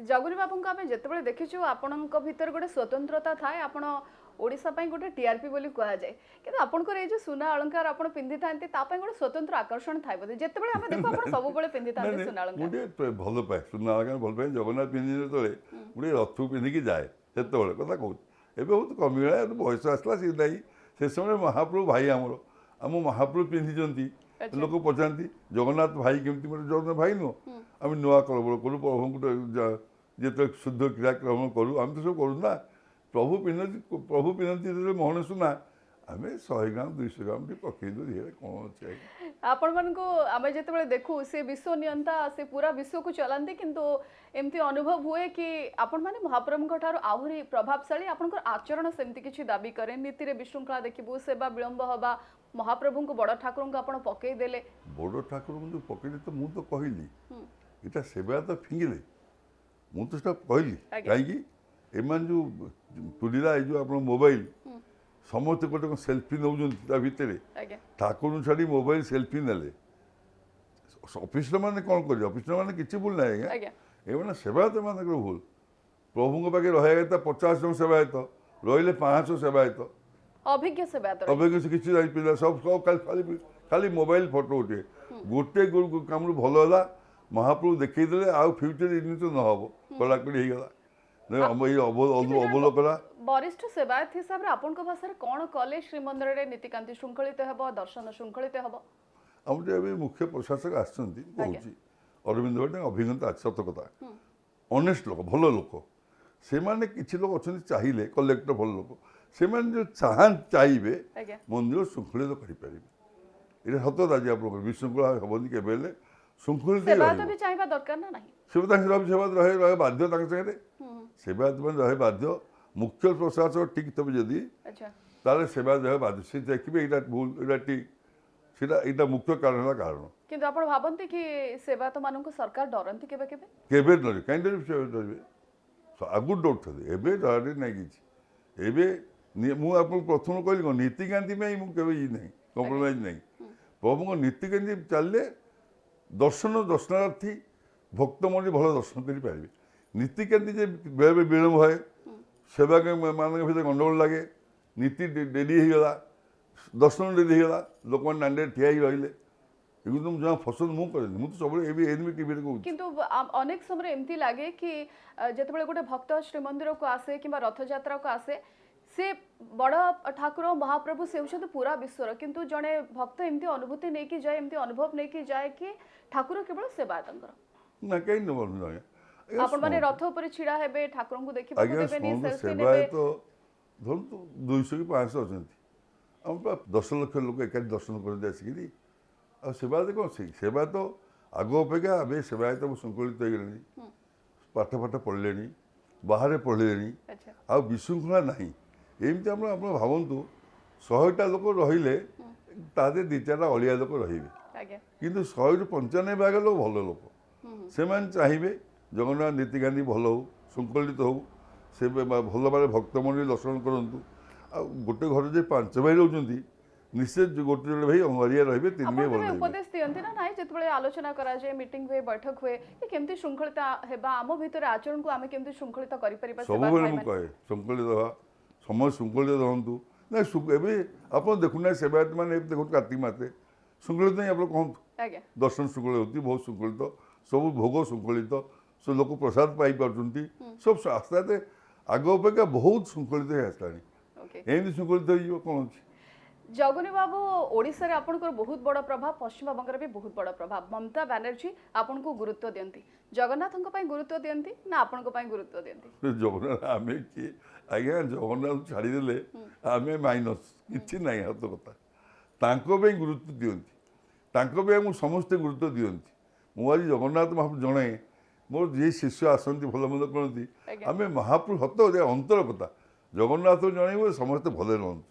जगुरी बाबू को आम जिते देखीचु आपण भीतर गोटे स्वतंत्रता थाए आपण ओडिशा पई गोटे टीआरपी बोली कहा जाए कि आपनकर ये जो सुना अलंकार आपण पिंधि थांती तापई गोटे स्वतंत्र आकर्षण थाए बोधे जेतेबेले आमे देखो आपण सब बेले पिंधि थांती सुना अलंकार मुझे भल पाए सुना अलंकार भल पाए जगन्नाथ पिंधि जेतले मुझे रथ पिंधिकी जाए सेतबेले कथा कहूँ एबे बहुत कमिगला बयस आसला सी नहीं से समय महाप्रभु भाई आमर आम महाप्रभु पिंधि लोक पचारती जगन्नाथ भाई केमती मतलब जगन्नाथ भाई नुह आम नुआ कलबल करूँ प्रभु जिते शुद्ध क्रियाक्रम करूँ आम तो सब करूँ ना प्रभु पिंधती मोहन सुना आम 100 ग्राम 200 ग्राम पकई दो कौन अच्छे आपण मन को आम जिते देखू से विश्व नियंता से पूरा विश्व को चलाते किंतु एमती अनुभव हुए कि आपण माने महाप्रभु ठार आहरी प्रभावशाली आपनकर आचरण सेमती किछि दाबी करे नीति रे विशृंखला देखिबू सेवा विलंब हवा महाप्रभु को बड़ ठाकुर को आपण पकई देले बड़ ठाकुर को पकईले तो मु तो कहली इटा सेवा तो फिंगिले मु तो सेटा कहली कहीं एमान जो टुलीरा जो आप मोबाइल समस्त गोटे सेल्फी नौ भितर ठाकुर छाड़ी मोबाइल सेल्फी नेले ऑफिस मैंने कौन कर ऑफिस मैंने किसी भूल ना आज्ञा ये सेवायत मान भूल प्रभु पाखे रहा 50 जन सेवायत रही 500 सेवायत अभिज्ञ सेवायत अभिज्ञ से किसी पिला सब सब खाली खाली मोबाइल फोटो उठे गोटे कम भल है महाप्रभु देखईदे आउ फ्यूचर एमती न हम कड़ाकड़ी होगला वरिष्ठ सेवायत हिसाब से आपण भाषा कौन कले श्रीमंदिर में नीतिकांति श्रृंखलित हम दर्शन श्रृंखलित हम आम मुख्य प्रशासक आसुँच अरविंद भट्ट अभिज्ञता सत कथा अनेस्ट लोक भल लोक से माने किसी लोग अच्छा चाहिए कलेक्टर भल लोक से जो चाहिए मंदिर श्रृंखलित करें ये सत आज आप विशृंखला हेनी के श्रृंखलित सेवायत रहे बाध्य सेवायत मैंने रहे बाध्य मुख्य प्रशासक ठीक तब जदि सेवायत रहे बाध्य सी देखिए यहाँ भूल यहाँ ठीक सीटा मुख्य कारण किंतु आपण भाबंती कि सेवायत मानक सरकार डरंती केबे केबे केबे डरे काई डरे आगु डरथले एबे डरे नै किछि एबे मु आपन प्रथम कहली नीतिकांति में मु केबे ई नै कॉम्प्रोमाइज नै प्रभु नीतिकांति चलले दर्शनार्थी भक्त मन भल दर्शन करि पारिबे नीतिकांति जे बेले विलंब है सेवा मान भीतर गंडगोल लगे नीति डेरी होगा दर्शन डेरी होगा लोक मैंने नांडे ठिया रही एकदम जहाँ फसद मुझे तो सब टीवी किंतु अनेक समय एमती लगे कि जिते गोटे भक्त श्रीमंदिर को आसे कि रथ यात्रा को आसे से बड़ ठाकुर महाप्रभु से होते पूरा विश्वर किंतु जड़े भक्त एमती अनुभूति नहीं कि जाए एमती अनुभव नहीं कि जाए कि ठाकुर केवल सेवायत ना कहीं न आपण माने रथ ऊपर छिड़ा हेबे ठाकुर को देखि को देबेनी सेल्फी नेबे तो धन तो 200 कि 500 अछंती हम 10 लाख लोक एक दर्शन कर आसिकी आ सेवायत कौन से सेवा तो आग अपेक्षा अभी सेवायत संकलित हो गले पाठ पाठ पढ़ले बाहर पढ़ले आ विशृंखला ना एमती आप भावतु 100टा लोक रहिले तादे 2-4टा अलिया लोक रहिबे किंतु 100 रु 95 भाग लोक भल लोक से चाहिए जगन्नाथ नीतिकांति भल हो संकलित हो से भल भाव भक्त मन दर्शन करूँ आ गोटे घर जो 5 भाई रोच निश्चय गोटे जोड़े भाई अंगारिया रही 3 भाई भल उपदेश दियंती ना नाई जिते आलोचना करा जाए मीटिंग हुए बैठक हुए कि केमती श्रृंखलित हेबा आम भीतर आचरण को आमे केमती श्रृंखलित करि परिबा सब बेले मु कहे संकलित हवा समय श्रृंखलित रहंतु ना एबे आपण देखुना सेवायत माने देखु कार्तिक मासे श्रृंखलित नहीं आप कहतु दर्शन श्रृंखलित होती बहुत श्रृंखलित सब भोग श्रृंखलित सब लोक प्रसाद पाई पार्टी सब आस्ते आस्ते आग अपेक्षा बहुत श्रृंखलित हो आसलानी एमती श्रृंखलित हो कौन अच्छी जगुनी बाबू ओडिशा रे आपनकर बहुत बड़ प्रभाव पश्चिम बंग भी बहुत बड़ प्रभाव ममता बनर्जी आपन को गुरुत्व दियंती जगन्नाथ को गुरुत्व दियंती ना आपन को गुरुत्व दियंती जगन्नाथ आमे कि आज्ञा जगन्नाथ छाड़ी देले आमे माइनस किछि नाही हाथ कथा तांको पे गुरुत्व दियंती तांको पे हम समस्त गुरुत्व दियंती मु आज जगन्नाथ महाप्रभु जणे मोर जे शिष्य आसंती भल मंद करती आमे महाप्रभु हत अंतर कथा जगन्नाथ जणे समस्त भले रहंतु।